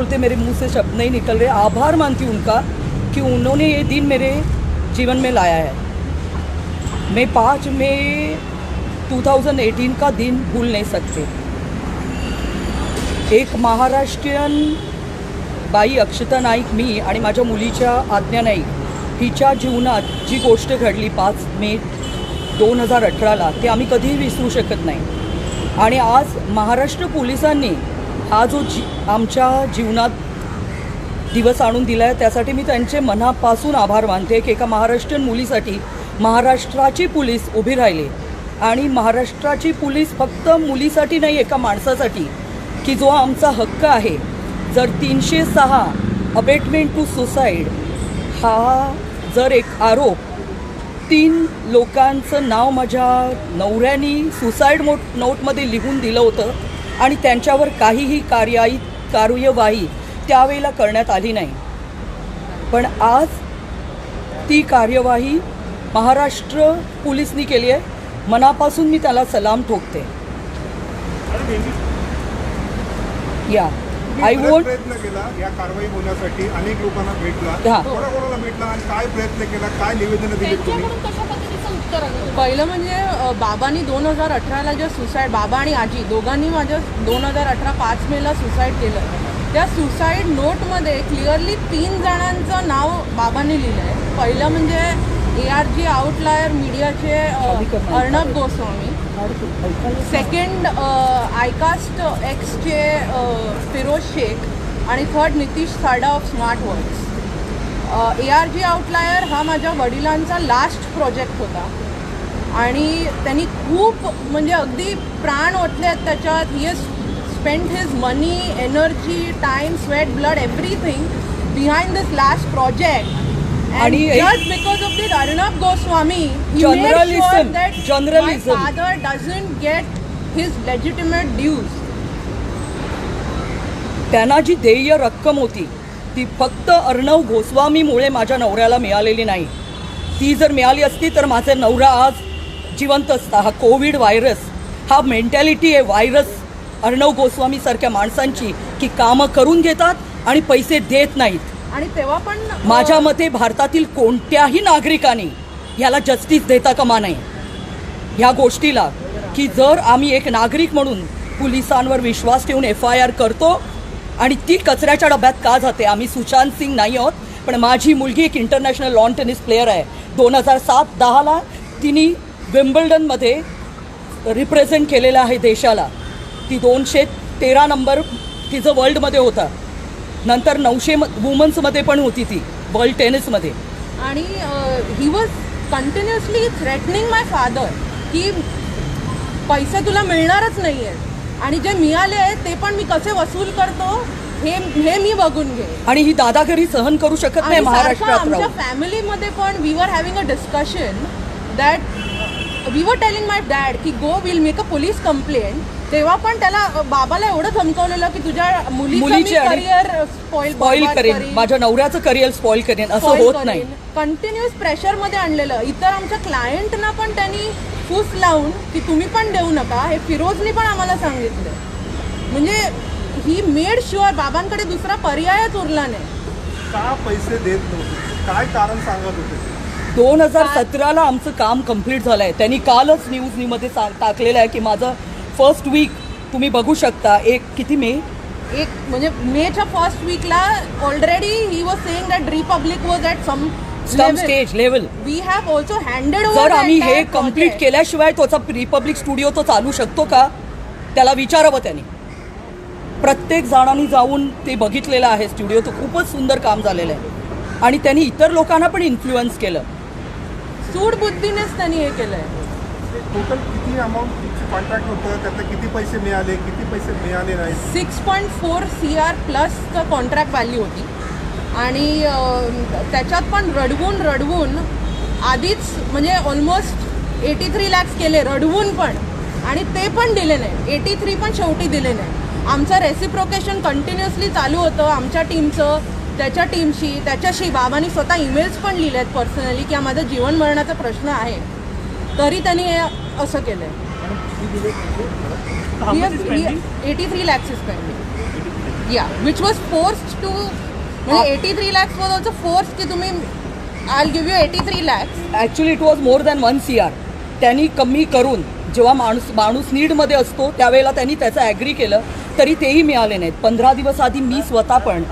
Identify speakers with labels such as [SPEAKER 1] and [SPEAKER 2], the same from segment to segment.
[SPEAKER 1] बोलते मेरे मुंह से शब्द नहीं निकल रहे। आभार मानती हूँ उनका कि उन्होंने ये दिन मेरे जीवन में लाया है। मैं 5 मई 2018 का दिन भूल नहीं सकते। एक महाराष्ट्रीयन बाई अक्षता नाईक, मी आणि माझ्या मुलीच्या आज्ञा नाईक हिच्या जीवनात जी गोष्ट घडली 5 मे 2018ला ते आम्ही कधीही विसरू शकत नाही। आणि आज महाराष्ट्र पोलिसांनी हा जो आमच्या जीवनात दिवस आणून दिला आहे त्यासाठी मी त्यांचे मनापासून आभार मानते की एका महाराष्ट्रीयन मुलीसाठी महाराष्ट्राची पोलीस उभी राहिली। आणि महाराष्ट्राची पोलीस फक्त मुलीसाठी नाही, एका माणसासाठी की जो आमचा हक्क आहे। जर 306 अबेटमेंट टू सुसाईड हा जर एक आरोप 3 लोकांचं नाव माझ्या नवऱ्यानी सुसाईड नोटमध्ये लिहून दिलं होतं आणि त्यांच्यावर काहीही कार्यवाही त्यावेळेला करण्यात आली नाही, पण आज ती कार्यवाही महाराष्ट्र पोलिसांनी केली आहे। मनापासून मी त्याला सलाम ठोकते। या आय वोंट
[SPEAKER 2] प्रयत्न केला या कारवाई होण्यासाठी, अनेक लोकांना भेटला, कोणाकोणाला भेटला आणि काय प्रयत्न केला, काय निवेदन दिली तुम्ही?
[SPEAKER 3] पहिलं म्हणजे बाबांनी 2018ला जे सुसाईड, बाबा आणि आजी दोघांनी माझ्या 2018 5 मेला सुसाईड केलं। त्या सुसाईड नोटमध्ये क्लिअरली 3 जणांचं नाव बाबांनी लिहिलं आहे। पहिलं म्हणजे ARG आउटलायर मीडियाचे अर्णब गोस्वामी, सेकंड आयकास्ट एक्सचे फिरोज शेख आणि थर्ड नितीश साडा of smart words. ARG outlier हा माझ्या वडिलांचा लास्ट प्रोजेक्ट होता आणि त्यांनी खूप म्हणजे अगदी प्राण ओतलेत त्याच्यात। He has spent his money, energy, time, sweat, blood, everything behind this last project. And just because of this Arnab Goswami, he made sure that my father doesn't get his legitimate dues.
[SPEAKER 1] त्यांना जी देय रक्कम होती ती फक्त अर्णव गोस्वामीमुळे माझ्या नवऱ्याला मिळालेली नाही। ती जर मिळाली असती तर माझा नवरा आज जिवंत असता। हा कोविड व्हायरस, हा मेंटॅलिटी आहे व्हायरस अर्णव गोस्वामी सारख्या माणसांची की कामं करून घेतात आणि पैसे देत नाहीत।
[SPEAKER 3] आणि तेव्हा पण
[SPEAKER 1] माझ्या मते भारतातील कोणत्याही नागरिकाने ह्याला जस्टिस देता कामा नये ह्या गोष्टीला, की जर आम्ही एक नागरिक म्हणून पोलिसांवर विश्वास ठेवून FIR करतो आणि ती कचऱ्याच्या डब्यात का जाते। आम्ही सुशांत सिंग नाही आहोत, पण माझी मुलगी एक इंटरनॅशनल लॉन टेनिस प्लेयर आहे। 2007-10ला तिने विम्बल्डनमध्ये रिप्रेझेंट केलेलं आहे देशाला। ती 213 नंबर तिचं वर्ल्डमध्ये होता। नंतर 900 वुमन्समध्ये पण होती ती वर्ल्ड टेनिसमध्ये।
[SPEAKER 3] आणि he was continuously threatening my father की पैसे तुला मिळणारच नाही आहेत आणि जे मिळाले आहेत ते पण मी कसे वसूल करतो हे मी बघून घे।
[SPEAKER 1] आणि ही दादागिरी सहन करू शकत नाही महाराष्ट्रात।
[SPEAKER 3] आमच्या फॅमिलीमध्ये पण we were having a discussion that we were telling my dad की go will make a police complaint. तेव्हा पण त्याला बाबाला एवढं धमकवलेलं की तुझ्या मुलीचे करिअर स्पॉइल
[SPEAKER 1] करेन, माझ्या नवऱ्याचं करिअर स्पॉइल करेन, असं होत नाही।
[SPEAKER 3] कंटिन्युअस प्रेशरमध्ये आणलेलं। इतर आमच्या क्लायंटना पण त्यांनी फूस लावून की तुम्ही पण देऊ नका, हे फिरोजनी पण आम्हाला सांगितलं। म्हणजे ही मेड शुअर बाबांकडे दुसरा पर्यायच उरला नाही।
[SPEAKER 2] का पैसे देत नव्हते, काय कारण सांगत होते?
[SPEAKER 1] 2017ला आमचं काम कंप्लीट झालं आहे। त्यांनी कालच न्यूजमध्ये टाकलेलं आहे की माझं फर्स्ट वीक तुम्ही बघू शकता। किती मे
[SPEAKER 3] म्हणजे मेच्या फर्स्ट वीकला already he was saying that republic was at some
[SPEAKER 1] stage level.
[SPEAKER 3] We have also handed over.
[SPEAKER 1] जर आम्ही हे कंप्लीट केल्याशिवाय तोचा रिपब्लिक स्टुडिओ तो चालू शकतो का, त्याला विचारावं त्यांनी। प्रत्येक जणांनी जाऊन ते बघितलेलं आहे स्टुडिओ, तो खूपच सुंदर काम झालेलं आहे आणि त्यांनी इतर लोकांना पण इन्फ्लुएन्स केलं।
[SPEAKER 3] सूडबुद्धीनेच त्यांनी हे केलंय।
[SPEAKER 2] टोटल किती अमाऊंट कॉन्ट्रॅक्ट होतं, त्यातले किती पैसे मिळाले, किती पैसे मिळाले नाही?
[SPEAKER 3] 6.4 CR प्लसचं कॉन्ट्रॅक्ट व्हॅल्यू होती आणि त्याच्यात पण रडवून आधीच म्हणजे ऑलमोस्ट 83 lakhs केले रडवून पण, आणि ते पण दिले नाही। 83 पण शेवटी दिले नाही। आमचं रेसिप्रोकेशन कंटिन्युअसली चालू होतं आमच्या टीमचं त्याच्या टीमशी, त्याच्याशी। बाबांनी स्वतः ईमेल्स पण लिहिले आहेत पर्सनली की माझा जीवन मरणाचा प्रश्न आहे, तरी त्यांनी हे असं केलं आहे। 83 lakhs is pending. या विच वॉज फोर्स्ड टू म्हणजे 83 lakhs वॉज ऑल्सो फोर्स की तुम्ही I will give you 83 lakhs.
[SPEAKER 1] Actually it was more than 1 CR. त्यांनी कमी करून जेव्हा माणूस नीडमध्ये असतो त्यावेळेला त्यांनी त्याचं ॲग्री केलं तरी तेही मिळाले नाहीत. 15 दिवस आधी मी स्वतः पण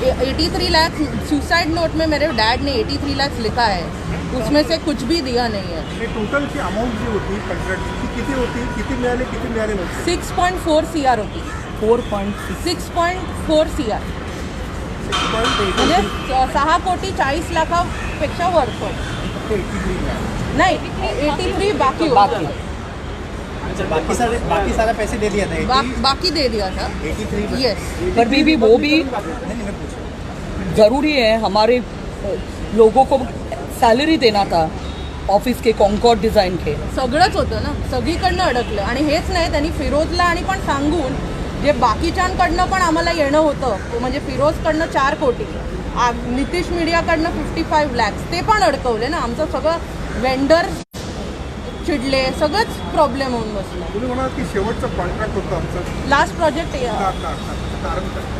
[SPEAKER 3] 83 lakhs सुसाइड नोट में मेरे डैड ने 83 lakhs लिखा है, उसमें से कुछ भी दिया नहीं है.
[SPEAKER 2] आणि टोटलची अमाऊंट जी होती कॉन्ट्रॅक्टची किती होती, किती मिळाले नव्हते?
[SPEAKER 3] 6.4 CR होती.
[SPEAKER 1] 4.6.
[SPEAKER 3] 6.4 CR म्हणजे 6,40,40,00,000पेक्षा वर पण नाही. 83 बाकी होता.
[SPEAKER 4] बाकी सारा पैसे दे दिया था.
[SPEAKER 3] बाकी दे दिया था.
[SPEAKER 4] 83
[SPEAKER 3] यस.
[SPEAKER 1] पर भी वो भी ज़रूरी है. हमारे लोगों को सैलरी देना था ऑफिस के कॉन्कॉर्ड डिज़ाइन के.
[SPEAKER 3] सगळंच होतं ना, सगळीकडनं अडकलं. आणि हेच नाही, त्यांनी फिरोजला आणि पण सांगून जे बाकीच्यांकडनं पण आम्हाला येणं होतं म्हणजे फिरोजकडनं 4 कोटी, नितीश मीडियाकडनं 55 lakhs ते पण अडकवले ना. आमचं सगळं वेंडर चिडले, सगळंच प्रॉब्लेम होऊन बसला.
[SPEAKER 2] तुम्ही म्हणाल की शेवटचं कॉन्ट्रॅक्ट होतं आमचं
[SPEAKER 3] लास्ट प्रोजेक्ट
[SPEAKER 2] कारण काय?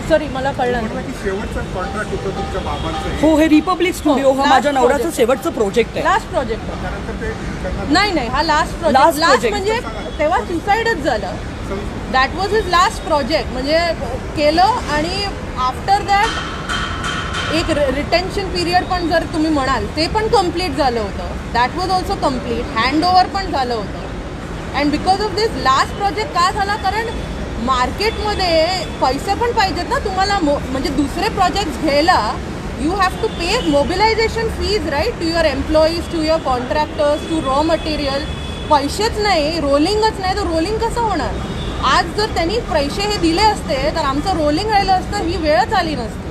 [SPEAKER 3] सॉरी मला कळलं
[SPEAKER 2] म्हटलं
[SPEAKER 3] नाही.
[SPEAKER 2] की शेवटचं कॉन्ट्रॅक्ट होतं तुमच्या बाबांचं.
[SPEAKER 1] हो, हे रिपब्लिक स्टुडिओ हा
[SPEAKER 3] last
[SPEAKER 1] माझ्या नवऱ्याचं
[SPEAKER 3] project.
[SPEAKER 1] शेवटचं प्रोजेक्ट आहे.
[SPEAKER 3] लास्ट प्रोजेक्ट
[SPEAKER 2] त्यानंतर ते करणार
[SPEAKER 3] नाही हा last
[SPEAKER 1] Last
[SPEAKER 3] project. Last
[SPEAKER 1] project.
[SPEAKER 3] म्हणजे तेव्हा सुसाईडच झालं.
[SPEAKER 2] सविस्तर.
[SPEAKER 3] That was his last project. म्हणजे केलं आणि आफ्टर दॅट एक रिटेन्शन पिरियड पण जर तुम्ही म्हणाल ते पण कम्प्लीट झालं होतं. That was also complete. Handover पण झालं होतं. And because of this last project का झाला, कारण मार्केटमध्ये पैसे पण पाहिजेत ना तुम्हाला. म्हणजे दुसरे प्रोजेक्ट्स घ्यायला you have to pay mobilisation fees right to your employees, to your contractors, to raw material. पैसेच नाही, रोलिंगच नाही, तर रोलिंग कसं होणार. आज जर त्यांनी पैसे हे दिले असते तर आमचं रोलिंग राहिलं असतं, ही वेळच आली नसती.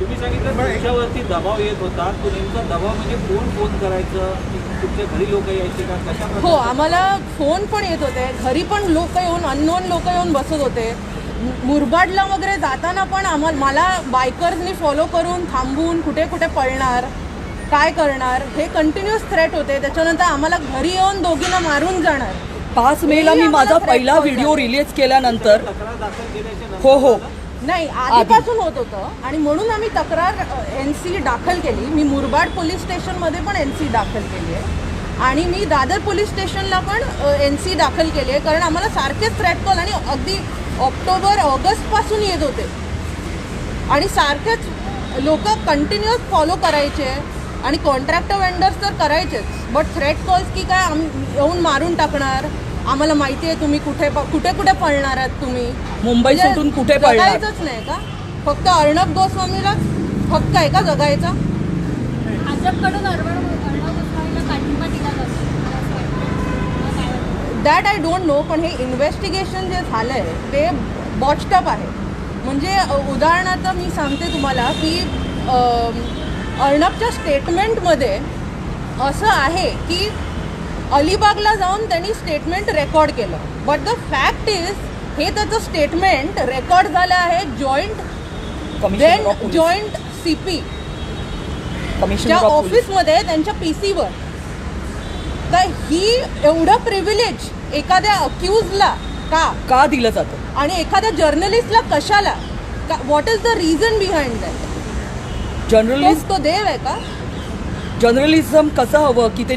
[SPEAKER 5] तुम्ही सांगितलं तुमच्यावरती दबाव येत होता, तो नेमका दबाव म्हणजे फोन करायचं, तुमच्या घरी लोक यायचे का, कशा
[SPEAKER 3] हो, आम्हाला फोन पण येत होते, घरी पण लोक येऊन, अननोन लोक येऊन बसत होते. मुरबाडला वगैरे जाताना पण मला बायकर्सनी फॉलो करून थांबवून कुठे कुठे पळणार, काय करणार, हे कंटिन्युअस थ्रेट होते. त्याच्यानंतर आम्हाला घरी येऊन दोघींना मारून जाणार.
[SPEAKER 1] 5 मेला मी माझा पहिला व्हिडिओ रिलीज केल्यानंतर
[SPEAKER 5] तक्रार दाखल केल्याच्या
[SPEAKER 1] हो
[SPEAKER 3] नाही, आधीपासून होत होतं आणि म्हणून आम्ही तक्रार NC दाखल केली. मी मुरबाड पोलीस स्टेशनमध्ये पण NC दाखल केली आहे आणि मी दादर पोलीस स्टेशनला पण NC दाखल केली आहे. कारण आम्हाला सारखेच थ्रेट कॉल आणि अगदी ऑगस्टपासून येत होते आणि सारखेच लोक कंटिन्युअस फॉलो करायचे आणि कॉन्ट्रॅक्टर वेंडर्स तर करायचेच. बट थ्रेट कॉल्स की काय येऊन मारून टाकणार, आम्हाला माहिती आहे तुम्ही कुठे कुठे पळणार आहात, तुम्ही
[SPEAKER 1] मुंबई
[SPEAKER 3] म्हणजे
[SPEAKER 1] सोडून कुठे पळणार.
[SPEAKER 3] जगायचंच नाही का, फक्त अर्णब गोस्वामीला हक्क आहे का जगायचा.
[SPEAKER 6] भाजपकडून अर्णब गोस्वामीला पाठिंबा दिला जातो.
[SPEAKER 3] That I don't know. पण हे इन्व्हेस्टिगेशन जे झालं आहे ते बॉच्डअप आहे. म्हणजे उदाहरणार्थ मी सांगते तुम्हाला की अर्णबच्या स्टेटमेंटमध्ये असं आहे की अलिबागला जाऊन त्यांनी स्टेटमेंट रेकॉर्ड केलं. बट द फॅक्ट इज हे त्याचं स्टेटमेंट रेकॉर्ड झालं आहे जॉईंट CP
[SPEAKER 1] कमिशनर
[SPEAKER 3] च्या
[SPEAKER 1] ऑफ पोलीस.
[SPEAKER 3] ऑफिसमध्ये त्यांच्या PC वर. तर ही एवढं प्रिव्हिलेज एखाद्या अक्यूजला
[SPEAKER 1] का दिलं जातं
[SPEAKER 3] आणि एखाद्या जर्नलिस्टला कशाला, what is the reason behind that.
[SPEAKER 1] Journalist
[SPEAKER 3] तो देव आहे का.
[SPEAKER 1] जर्नलिझम कसं हवं की ते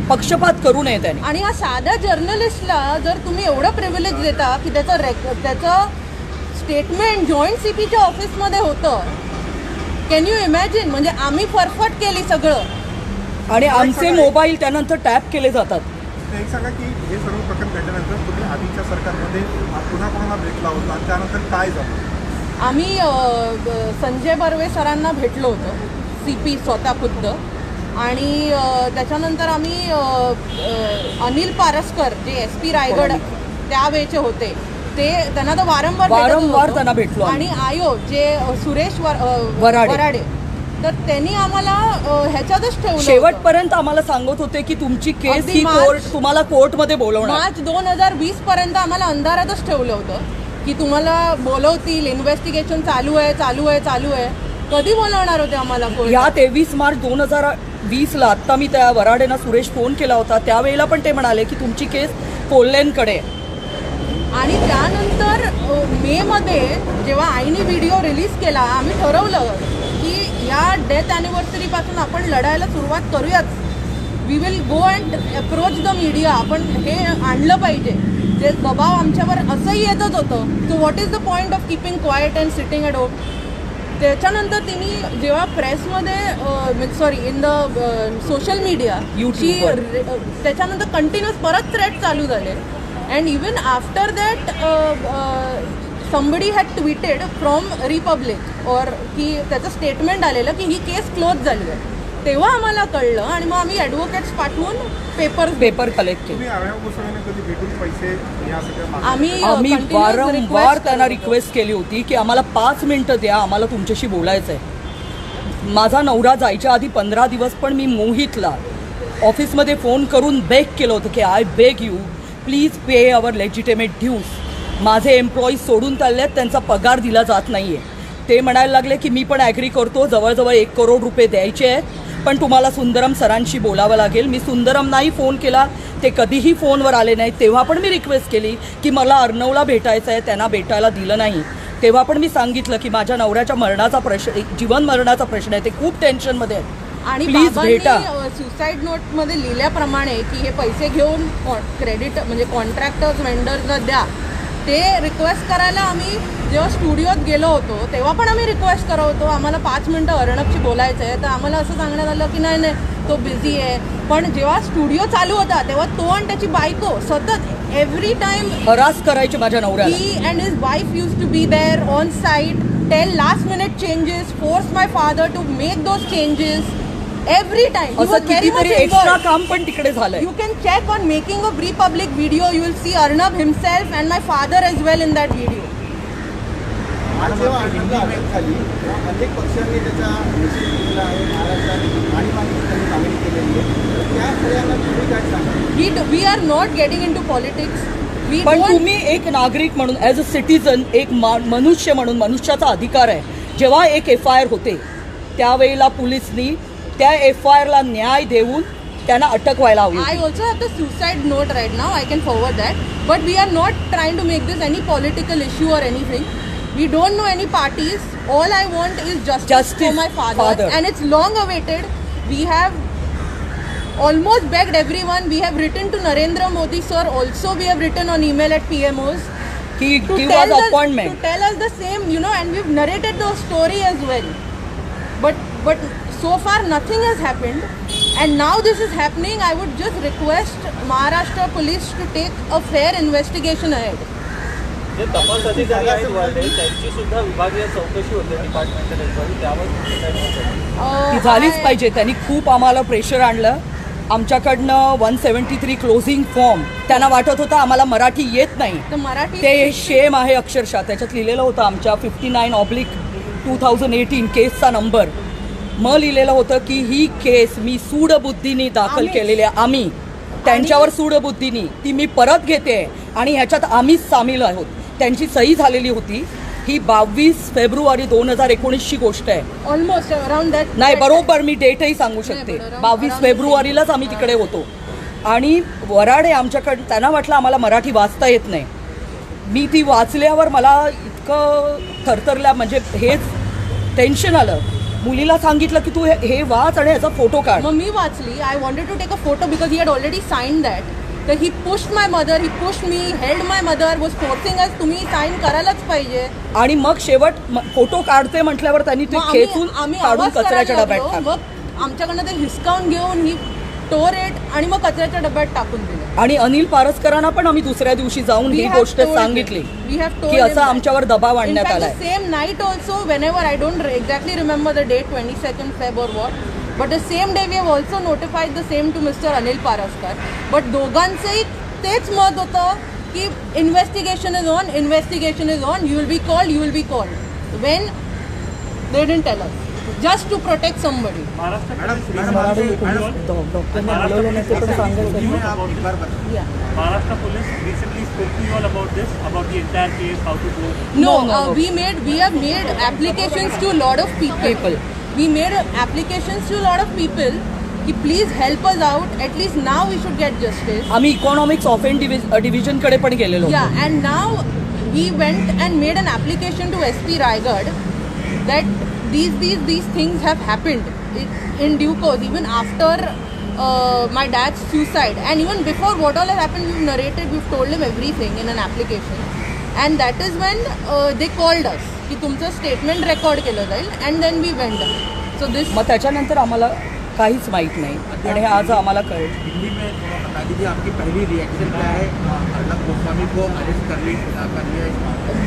[SPEAKER 1] पक्षपात करू नये त्याने.
[SPEAKER 3] आणि हा साध्या जर्नलिस्टला जर तुम्ही एवढं प्रिव्हिलेज देता की त्याचं स्टेटमेंट जॉईंट CPच्या ऑफिसमध्ये होतं. Can you imagine. म्हणजे आम्ही फरफट केली सगळं
[SPEAKER 1] आणि आमचे मोबाईल त्यानंतर टॅप केले जातात.
[SPEAKER 2] एक सांगा की हे सर्व प्रकरण घडल्यानंतर तुम्ही आधीच्या सरकारमध्ये पुन्हा कोणाला भेटला होता, त्यानंतर काय झालं?
[SPEAKER 3] आम्ही संजय बर्वे सरांना भेटलो होतो, CP स्वतः खुद्द. आणि त्याच्यानंतर आम्ही अनिल पारस्कर जे SP रायगड त्यावेळचे होते ते त्यांना तर वारंवार
[SPEAKER 1] त्यांना भेटलो
[SPEAKER 3] आणि आयो जे सुरेश
[SPEAKER 1] वराडे
[SPEAKER 3] तर त्यांनी आम्हाला ह्याच्यातच ठेवलं.
[SPEAKER 1] शेवटपर्यंत आम्हाला सांगत होते की तुमची केस
[SPEAKER 3] अगदी
[SPEAKER 1] ही
[SPEAKER 3] मार्च-
[SPEAKER 1] तुम्हाला कोर्टमध्ये बोलवणार.
[SPEAKER 3] मार्च 2020 पर्यंत आम्हाला अंधारातच ठेवलं होतं की तुम्हाला बोलवतील, इन्व्हेस्टिगेशन चालू आहे. कधी बोलवणार होते आम्हाला कोर्ट.
[SPEAKER 1] या 23 मार्च 2020ला आत्ता मी त्या वराडेंना सुरेश फोन केला होता, त्यावेळेला पण ते म्हणाले की तुमची केस कोल्हेंकडे.
[SPEAKER 3] आणि त्यानंतर मेमध्ये जेव्हा आईने व्हिडिओ रिलीज केला, आम्ही ठरवलं की या डेथ ॲनिव्हर्सरीपासून आपण लढायला सुरुवात करूयाच. We will go and approach the media. आपण हे आणलं पाहिजे. जे दबाव आमच्यावर असंही येतच होतं. So what is the point of keeping quiet and sitting at home. त्याच्यानंतर तिने जेव्हा प्रेसमध्ये sorry in the social media त्याच्यानंतर कंटिन्युअस परत थ्रेट चालू झाले. And even after that somebody had tweeted from Republic और की त्याचं स्टेटमेंट आलेलं की ही केस क्लोज झाली आहे. तेव्हा आम्हाला कळलं आणि मग आम्ही ॲडव्होकेट्स पाठवून पेपर कलेक्ट केले.
[SPEAKER 2] तुम्ही अरविंद गोस्वामींना कधी भेटून पैसे या सगळ्या
[SPEAKER 1] आम्ही
[SPEAKER 3] continuous
[SPEAKER 1] वारंवार
[SPEAKER 3] request
[SPEAKER 1] त्यांना
[SPEAKER 3] करत होतो.
[SPEAKER 1] रिक्वेस्ट केली होती की आम्हाला 5 मिनिटं द्या, आम्हाला तुमच्याशी बोलायचं आहे. माझा नवरा जायच्या आधी 15 दिवस पण मी मोहितला ऑफिसमध्ये फोन करून बेग केलं होतं की I beg you please pay our legitimate dues. माझे एम्प्लॉईज सोडून चाललेत, त्यांचा पगार दिला जात नाही आहे. ते म्हणायला लागले की मी पण ॲग्री करतो, जवळजवळ 1 करोड रुपये द्यायचे आहेत, पण तुम्हाला सुंदरम सरांशी बोलावं लागेल. मी सुंदरम नाही फोन केला, ते कधीही फोनवर आले नाहीत. तेव्हा पण मी रिक्वेस्ट केली की मला अर्णवला भेटायचं आहे, त्यांना भेटायला दिलं नाही. तेव्हा पण मी सांगितलं की माझ्या नवऱ्याच्या मरणाचा प्रश्न, जीवन मरणाचा प्रश्न आहे, ते खूप टेन्शनमध्ये आहे,
[SPEAKER 3] आणि
[SPEAKER 1] प्लीज भेटा.
[SPEAKER 3] सुसाईड नोटमध्ये लिहिल्याप्रमाणे की हे पैसे घेऊन क्रेडिट म्हणजे कॉन्ट्रॅक्टर्स वेंडर्सला द्या. ते रिक्वेस्ट करायला आम्ही जेव्हा स्टुडिओत गेलो होतो तेव्हा पण आम्ही रिक्वेस्ट करत होतो आम्हाला 5 मिनटं अर्णबशी बोलायचं आहे. तर आम्हाला असं सांगण्यात आलं की नाही तो बिझी आहे. पण जेव्हा स्टुडिओ चालू होता तेव्हा तो आणि त्याची बायको सतत एव्हरी टाइम
[SPEAKER 1] हरास करायचे माझ्या नवऱ्याला.
[SPEAKER 3] He and his wife use to be there on site, tell last minute changes, force my father to make those changes every time.
[SPEAKER 1] असं कितीतरी एक्स्ट्रा काम पण तिकडे झालंय.
[SPEAKER 3] You can check on making of Republic video. You will see Arnab himself and my father as well in that video.
[SPEAKER 4] आज जेव्हा अर्णबला अटक झाली तेव्हा अनेक पक्षांनी त्याचा निषेध केलेला आहे. महाराष्ट्रात आणीबाणी त्यांनी मागणी केलेली आहे. तर त्या सगळ्यांना तुम्ही काय सांगा?
[SPEAKER 3] We are not getting into politics. We
[SPEAKER 1] पण
[SPEAKER 3] don't.
[SPEAKER 1] तुम्ही एक नागरिक म्हणून ॲज अ सिटीजन, एक मनुष्य म्हणून, मनुष्याचा अधिकार आहे. जेव्हा एक FIR होते त्यावेळेला पोलिसनी त्या FIRला न्याय देऊन त्यांना अटक व्हायला हवी.
[SPEAKER 3] I also have the suicide note right now. I can forward that. But we are not trying to make this any political issue or anything. We don't know any parties. All I want is justice for my father. And it's long awaited. We have almost begged everyone. We have written to Narendra Modi sir also. We have written on email at PMOs.
[SPEAKER 1] He
[SPEAKER 3] To
[SPEAKER 1] give us appointment.
[SPEAKER 3] to tell us the same, and we've narrated the story as well. But so far nothing has happened, and now this is happening. I would just request Maharashtra police to take a fair investigation ahead.
[SPEAKER 5] जे तपास अधिकारी आहेत वाले त्यांची सुद्धा विभागीय चौकशी होते डिपार्टमेंटल एन्क्वायरी, त्यावर तुमचं काय मत आहे?
[SPEAKER 1] ती झालीच पाहिजे. त्यांनी खूप आम्हाला प्रेशर आणलं. आमच्याकडनं 173 क्लोजिंग फॉर्म, त्यांना वाटत होतं आम्हाला मराठी येत नाही.
[SPEAKER 3] तर मराठी
[SPEAKER 1] ते शेम आहे अक्षरशः. त्याच्यात लिहिलेलं होतं आमच्या 59/2018 केसचा नंबर. मग लिहिलेलं होतं की ही केस मी सूडबुद्धीने दाखल केलेली आहे. आम्ही त्यांच्यावर सूडबुद्धीनी ती मी परत घेते आणि ह्याच्यात आम्हीच सामील आहोत. त्यांची सही झालेली होती. ही 22 फेब्रुवारी 2019ची गोष्ट आहे.
[SPEAKER 3] Almost around that.
[SPEAKER 1] नाही, बरोबर मी डेटही सांगू शकते.
[SPEAKER 3] नाही, पण
[SPEAKER 1] 22 फेब्रुवारीलाच आम्ही तिकडे होतो. आणि वराडे आमच्याकडं, त्यांना वाटलं आम्हाला मराठी वाचता येत नाही. मी ती वाचल्यावर मला इतकं थरथरल्या, म्हणजे हेच टेन्शन आलं. मुलीला सांगितलं की तू हे वाच आणि ह्याचा फोटो काढ.
[SPEAKER 3] मग मी वाचली. I wanted to take a photo because he had already sign that. तर he pushed my mother, he pushed me, held my mother, was forcing us तुम्ही साईन करायलाच पाहिजे.
[SPEAKER 1] आणि मग शेवट फोटो काढते म्हटल्यावर त्यांनी ते
[SPEAKER 3] मग
[SPEAKER 1] खेचून
[SPEAKER 3] आम्ही
[SPEAKER 1] काढून
[SPEAKER 3] आवाज
[SPEAKER 1] कचऱ्याच्या
[SPEAKER 3] करायला
[SPEAKER 1] डब्यात
[SPEAKER 3] लागलो.
[SPEAKER 1] टाकलं.
[SPEAKER 3] मग आमच्याकडनं ते हिसकावून घेऊन ही टोरेट आणि मग कचऱ्याच्या डब्यात टाकून दिलं.
[SPEAKER 1] आणि अनिल पारसकरांना पण आम्ही दुसऱ्या दिवशी जाऊन ही गोष्ट सांगितली की असा आमच्यावर दबाव आणण्यात आलाय.
[SPEAKER 3] Same night also whenever I don't exactly remember the date, 22nd Feb or what, but the same day we have also notified the same to Mr. Anil Paraskar. But दोघांचंही तेच मत होतं की investigation is on, you will be called. When they didn't tell us, just to protect somebody. Yeah.
[SPEAKER 7] Maharashtra police recently spoke to you all about this, about the entire case, how to go.
[SPEAKER 3] No, we have made applications to a lot of people. We made applications to a lot of people, की please help us out, at least now we should get justice.
[SPEAKER 1] आम्ही economics offence डिव्हिजनकडे पण गेलेलो.
[SPEAKER 3] Yeah, and now we went and made an application to SP Raigad that these things have happened in due course, even after my dad's suicide, and even before what all has happened, we've narrated, we've told him everything in an application, and that is when they called us की तुमचं statement record केलं जाईल, and then we went. So this.
[SPEAKER 1] मग त्याच्यानंतर आम्हाला काहीच माहीत नाही आणि हे आज आम्हाला कळेल.
[SPEAKER 4] दिल्ली में थोड़ा बता दीजिए आपकी पहली रिएक्शन क्या है अर्नब गोस्वामी को अरेस्ट कर लिया.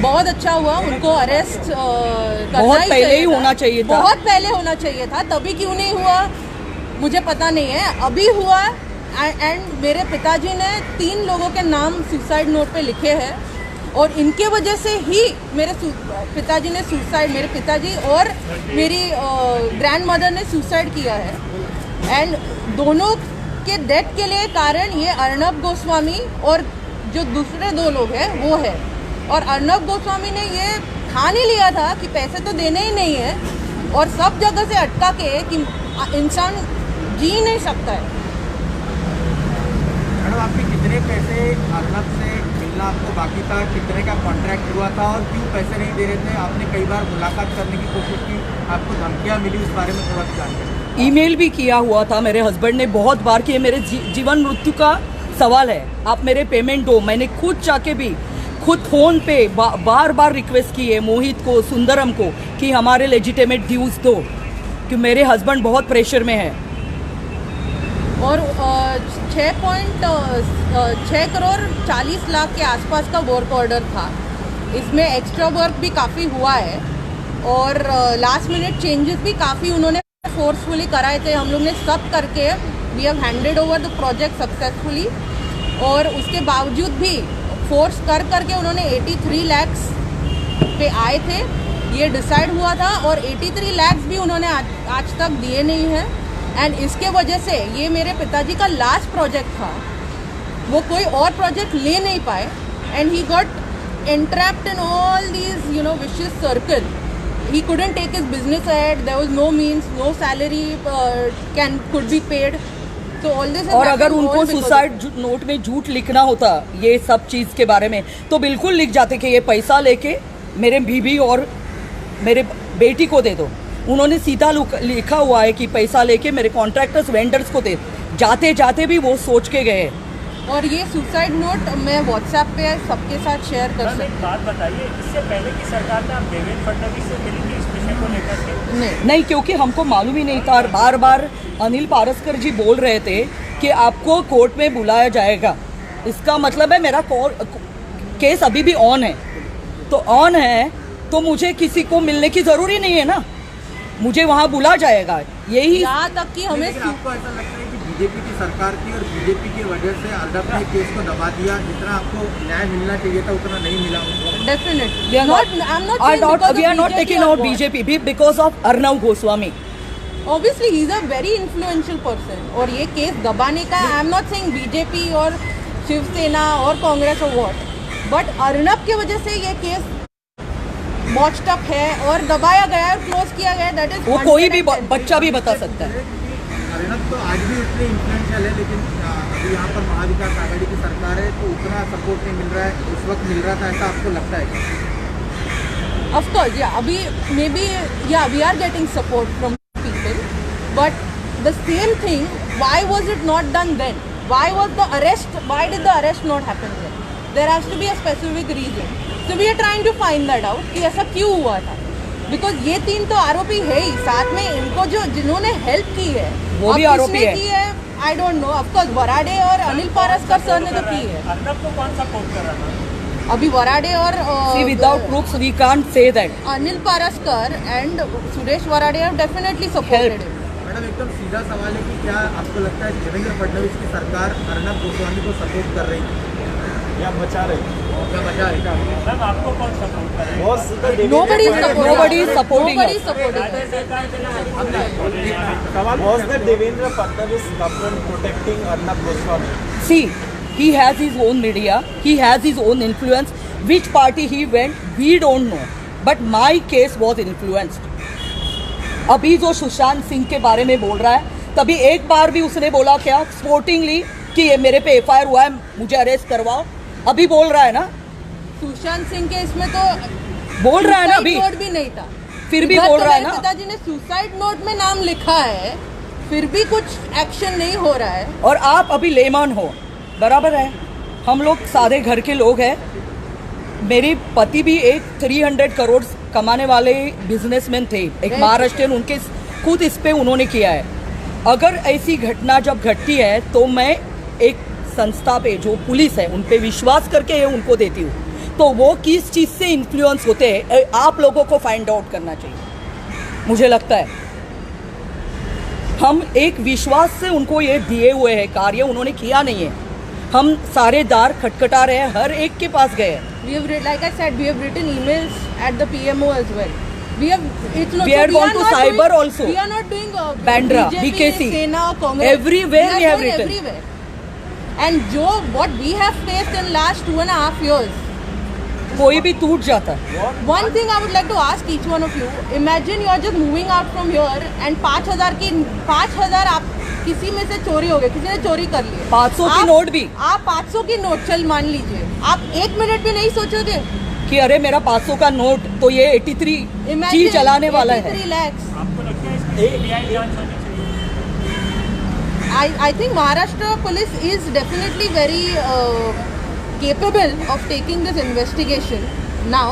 [SPEAKER 3] बहुत अच्छा हुआ, उनको अरेस्ट करना
[SPEAKER 1] बहुत
[SPEAKER 3] ही
[SPEAKER 1] पहले ही
[SPEAKER 3] चाहिए था.
[SPEAKER 1] होना चाहिए था.
[SPEAKER 3] बहुत पहले होना चाहिए था, तभी क्यों नहीं हुआ मुझे पता नहीं है. अभी हुआ, एंड मेरे पिताजी ने 3 लोगों के नाम सुसाइड नोट पे लिखे हैं, और इनके वजह से ही मेरे पिताजी ने सुसाइड, मेरे पिताजी और मेरी ग्रैंड मदर ने सुसाइड किया है. एंड दोनों के डेथ के लिए कारण ये अर्नब गोस्वामी और जो दूसरे 2 लोग हैं वो है. और अर्नब गोस्वामी ने ये ठान ही लिया था कि पैसे तो देने ही नहीं है, और सब जगह से अटका के कि इंसान जी नहीं सकता है.
[SPEAKER 4] मैडम आपके कितने पैसे अर्नब से मिलना आपको बाकी था, कितने का कॉन्ट्रैक्ट हुआ था और क्यों पैसे नहीं दे रहे थे? आपने कई बार मुलाकात करने की कोशिश की, आपको धमकियाँ मिली, उस बारे में थोड़ा सा जानकारी.
[SPEAKER 1] ईमेल भी किया हुआ था मेरे हस्बैंड ने बहुत बार कि ये मेरे जीवन मृत्यु का सवाल है, आप मेरे पेमेंट दो. मैंने खुद जाके भी खुद फ़ोन पे बार बार रिक्वेस्ट की है मोहित को, सुंदरम को कि हमारे लेजिटिमेट ड्यूज दो, कि मेरे हस्बैंड बहुत प्रेशर में है.
[SPEAKER 3] और 6 करोड़ 40 लाख के आसपास का वर्क ऑर्डर था. इसमें एक्स्ट्रा वर्क भी काफ़ी हुआ है, और लास्ट मिनट चेंजेस भी काफ़ी उन्होंने फोर्सफुली कराए थे. हम लोग ने सब करके we have handed over the project successfully, और उसके बावजूद भी फोर्स करके उन्होंने 83 लैक्स पे आए थे. ये डिसाइड हुआ था, और 83 लैक्स भी उन्होंने आज तक दिए नहीं हैं. एंड इसके वजह से ये मेरे पिताजी का लास्ट प्रोजेक्ट था, वो कोई और प्रोजेक्ट ले नहीं पाए, and he got entrapped in all these vicious circle. He couldn't take his business ahead, there was no means, no salary could be paid. So all this.
[SPEAKER 1] और अगर उनको सुसाइड नोट में झूठ लिखना होता ये सब चीज़ के बारे में, तो बिल्कुल लिख जाते कि ये पैसा लेके मेरे बीबी और मेरे बेटी को दे दो. उन्होंने सीधा लिखा हुआ है कि पैसा लेके मेरे कॉन्ट्रैक्टर्स वेंडर्स को दे. जाते जाते भी वो सोच के गए.
[SPEAKER 3] और ये सुसाइड नोट मैं व्हाट्सएप पे सबके साथ शेयर कर सकती हूँ.
[SPEAKER 7] एक बात बताइए, इससे पहले की सरकार में आप देवेंद्र फडणवीस से मिली थी इस विषय को लेकर के?
[SPEAKER 1] नहीं, क्योंकि हमको मालूम ही नहीं था. बार बार अनिल पारस्कर जी बोल रहे थे कि आपको कोर्ट में बुलाया जाएगा. इसका मतलब है मेरा केस अभी भी ऑन है. तो ऑन है तो मुझे किसी को मिलने की ज़रूरी नहीं है ना, मुझे वहाँ बुला जाएगा. यही
[SPEAKER 3] यहाँ तक कि हमें
[SPEAKER 4] आपको ऐसा लगता है कि बीजेपी की सरकार की और बीजेपी की वजह से अर्नब ने केस को दबा दिया, जितना आपको न्याय मिलना चाहिए था उतना नहीं मिला?
[SPEAKER 3] Definitely
[SPEAKER 1] we are not taking out BJP because of Arnab Goswami.
[SPEAKER 3] Obviously he is a very influential person, और ये केस दबाने का I am not saying BJP और शिवसेना और कांग्रेस और व्हाट, बट अर्नब की वजह से ये केस बॉच्ड अप है और दबाया गया है, क्लोज किया गया है. दैट इज
[SPEAKER 1] वो कोई भी बच्चा भी बता सकता है.
[SPEAKER 4] अर्नब तो आज भी उतने इन्फ्लुएंशियल है, लेकिन अभी यहाँ पर महाविकास आघाड़ी की सरकार है तो उतना सपोर्ट नहीं मिल रहा है, उस वक्त मिल रहा था, ऐसा आपको लगता है?
[SPEAKER 3] Of course, yeah. अभी maybe we are getting support from people, but the same thing. Why was it not done then? Why did the arrest not happen then? There has to be a specific reason. So we are trying to find that out कि ऐसा क्यों हुआ था. Because ये 3 तो आरोपी है ही, साथ में इनको जिन्होंने हेल्प की है
[SPEAKER 1] वो भी आरोपी है.
[SPEAKER 3] I don't know. Of course Varade और अनिल पारस्कर सर ने तो की है.
[SPEAKER 7] अर्नब को कौन सपोर्ट कर रहा था?
[SPEAKER 3] अभी वराडे और
[SPEAKER 1] without proofs we can't say that.
[SPEAKER 3] Anil Paraskar and Suresh Varade have definitely supported him.
[SPEAKER 4] Madam एकदम सीधा सवाल है कि क्या आपको लगता है देवेंद्र फडणवीस की सरकार अर्नब गोस्वामी को सपोर्ट कर रही है या बचा रही है?
[SPEAKER 7] मैम आपको कौन सपोर्ट कर रहा है?
[SPEAKER 3] Nobody is supporting.
[SPEAKER 4] Was the Devendra Fadnavis government protecting Arnab Goswami?
[SPEAKER 1] See, he has his own media, he has his own influence. Which party he went, we don't know. But my case was influenced. अभी जो सुशांत सिंह के बारे में बोल रहा है, तभी एक बार भी उसने बोला क्या स्पोर्टिंगली कि ये मेरे पे एफआईआर हुआ है, मुझे अरेस्ट करवाओ? अभी बोल रहा है ना,
[SPEAKER 3] सुशांत सिंह के इसमें तो
[SPEAKER 1] बोल रहा है ना अभी,
[SPEAKER 3] नोट भी नहीं था,
[SPEAKER 1] फिर भी
[SPEAKER 3] इधर
[SPEAKER 1] बोल
[SPEAKER 3] तो
[SPEAKER 1] रहा है
[SPEAKER 3] मेरे
[SPEAKER 1] ना।
[SPEAKER 3] पिताजी ने सुसाइड नोट में नाम लिखा है, फिर भी कुछ एक्शन नहीं हो रहा है।
[SPEAKER 1] और आप अभी लेमन हो, बराबर है, हम लोग सारे घर के लोग हैं। मेरे पति भी एक 300 करोड़ कमाने वाले बिजनेसमैन थे, एक महाराष्ट्रियन, उनके खुद इस पे उन्होंने किया है। अगर ऐसी घटना जब घटती है तो मैं एक संस्था पे जो पुलिस है उन पे विश्वास करके उनको देती हूँ, तो वो किस चीज़ से इन्फ्लुएंस होते हैं आप लोगों को फाइंड आउट करना चाहिए। मुझे लगता है हम एक विश्वास से उनको ये दिए हुए हैं कार्य, उन्होंने किया नहीं है। हम सारे दार खटखटा रहे हैं, हर एक के पास गए हैं।
[SPEAKER 3] We have like I said, we have written emails at the PMO as well. We have it's not.
[SPEAKER 1] We are going to cyber
[SPEAKER 3] doing,
[SPEAKER 1] also.
[SPEAKER 3] We are not doing
[SPEAKER 1] Bandra,
[SPEAKER 3] BJP,
[SPEAKER 1] BKC.
[SPEAKER 3] Sena, Congress.
[SPEAKER 1] Everywhere we have
[SPEAKER 3] going
[SPEAKER 1] written.
[SPEAKER 3] Everywhere. And what we have faced in last 2.5 years.
[SPEAKER 1] कोई भी टूट जाता है।
[SPEAKER 3] One thing I would like to ask each one of you. Imagine you are just moving out from here and 5,000 आप किसी में से चोरी हो गए, किसी ने चोरी कर ली,
[SPEAKER 1] 500 की नोट भी।
[SPEAKER 3] आप 500 की नोट चल मान लीजिए, आप 1 मिनट भी नहीं सोचोगे
[SPEAKER 1] कि अरे मेरा 500 का नोट तो ये 83 जी चलाने वाला है।
[SPEAKER 3] 83 lakhs.
[SPEAKER 7] आपको लगता है इसकी सीबीआई जांच होनी चाहिए?
[SPEAKER 3] I think Maharashtra police is definitely very capable of taking this investigation now,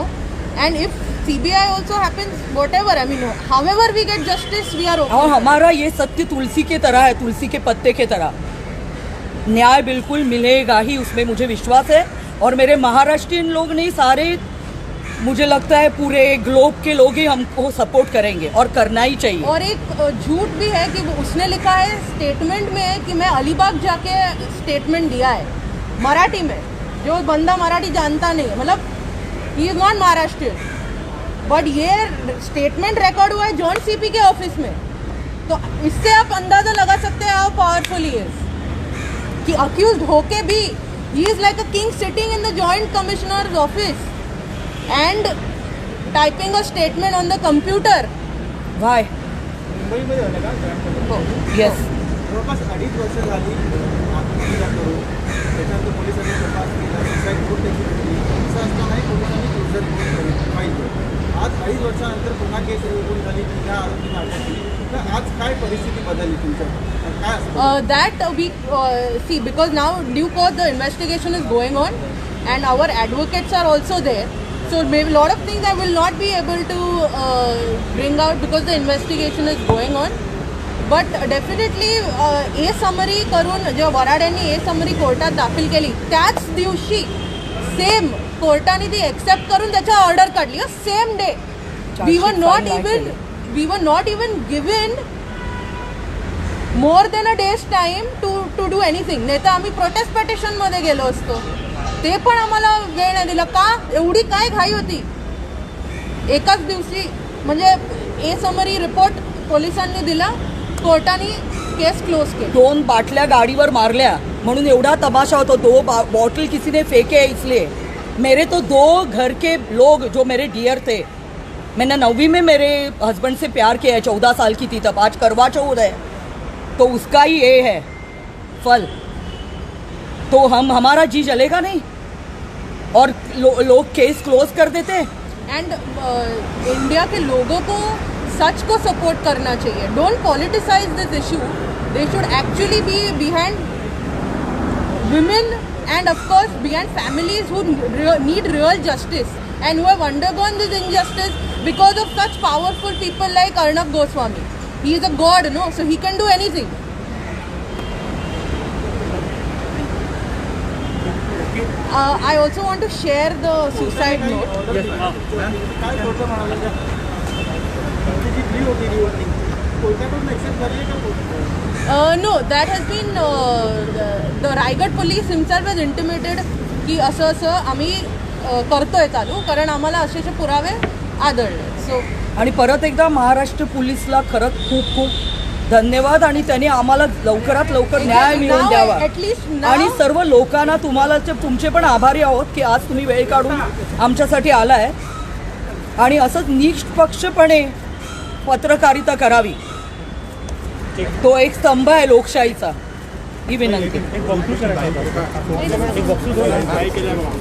[SPEAKER 3] and if CBI also happens, whatever, I mean, however we get justice, we are okay.
[SPEAKER 1] और हमारा ये सत्य तुलसी के तरह है, तुलसी के पत्ते के तरह। न्याय बिल्कुल मिलेगा ही, उसमें मुझे विश्वास है। और मेरे महाराष्ट्रियन लोग नहीं, सारे मुझे लगता है पूरे ग्लोब के लोग ही हमको सपोर्ट करेंगे और करना ही चाहिए।
[SPEAKER 3] और एक झूठ भी है कि उसने लिखा है स्टेटमेंट में कि मैं अलीबाग जाके स्टेटमेंट दिया है मराठी में, जो बंदा मराठी जानता नहीं है, मतलब he is not Maharashtrian, but ये स्टेटमेंट रिकॉर्ड हुआ है जॉन सीपी के ऑफिस में। तो इससे आप अंदाजा लगा सकते हैं हाउ पावरफुल ही इज, कि अक्यूज्ड होके भी he is like a king sitting in the joint commissioners office end typing a statement on the computer.
[SPEAKER 1] Y
[SPEAKER 4] मुंबईमध्ये झालं का ग्रामपंचायत?
[SPEAKER 1] येस,
[SPEAKER 4] जवळपास 2.5 वर्ष झाली आत्महत्या करून त्याच्यानंतर पोलिसांनी तपास केला, सुसाईड नोट त्याची भेटली, असं असतानाही पोलिसांनी क्लोजर फाईल केली. आज 2.5 वर्षानंतर पुन्हा केस रिव्ह्यू झाली, पुन्हा आरोपींना अटक केली. तर आज काय परिस्थिती बदलली तुमच्या, काय असतं?
[SPEAKER 3] That we see, because now due course the investigation is going on and our advocates are also there, so maybe a lot of things I will not be able to bring out because the investigation is going on, but definitely a summary करून जेव्हा वराड्यांनी ए summary कोर्टात दाखल केली त्याच दिवशी same कोर्टाने ती accept करून त्याच्या ऑर्डर काढली, same day. we were not even given more than a day's time to do anything. नाही तर आम्ही प्रोटेस्ट पेटिशन मध्ये गेलो असतो, ते पण आम्हाला वेळ नाही दिला. का एवढी काय घाई होती? एकाच दिवशी म्हणजे ए समरी रिपोर्ट पोलिसांनी दिला, कोर्टाने केस क्लोज केली.
[SPEAKER 1] 2 बाटल्या गाड़ीवर मारल्या म्हणून एवढा तमाशा होता। 2 बॉटल किसी ने फेंके है, इसलिए मेरे तो 2 घर के लोग जो मेरे डियर थे, मैंने 9वीं में मेरे हस्बैंड से प्यार किया है, 14 साल की थी तब, आज करवा चौथ है, तो उसका ही ये है फल। तो हमारा जी जलेगा नहीं और लोग केस क्लोज कर देते हैं।
[SPEAKER 3] एंड इंडिया के लोगों को सच को सपोर्ट करना चाहिए. Don't politicise this issue. They should actually be behind women and of course behind families who need real justice and who have undergone this injustice because of such powerful people like Arnab Goswami. He is a god, no? So he can do anything. I also want to share the suicide note.
[SPEAKER 4] काय court म्हणाला का त्याची प्ली होती रिव्हर्टिंग कोर्टाकडून accept झाली आहे का?
[SPEAKER 3] No, that has been the Raigad police himself has intimated की असं आम्ही करतोय चालू, कारण आम्हाला असे पुरावे आढळले. सो
[SPEAKER 1] आणि परत एकदा महाराष्ट्र पोलीसला खरंच खूप खूप धन्यवाद, आणि त्यांनी आम्हाला लवकरात लवकर न्याय मिळवून द्यावा. आणि सर्व लोकांना तुम्हाला तुमचे पण आभारी आहोत की आज तुम्ही वेळ काढून आमच्यासाठी आलाय आणि असंच निष्पक्षपणे पत्रकारिता करावी. तो एक स्तंभ आहे लोकशाहीचा. ही विनंती.
[SPEAKER 7] एक बक्षीस करायचं.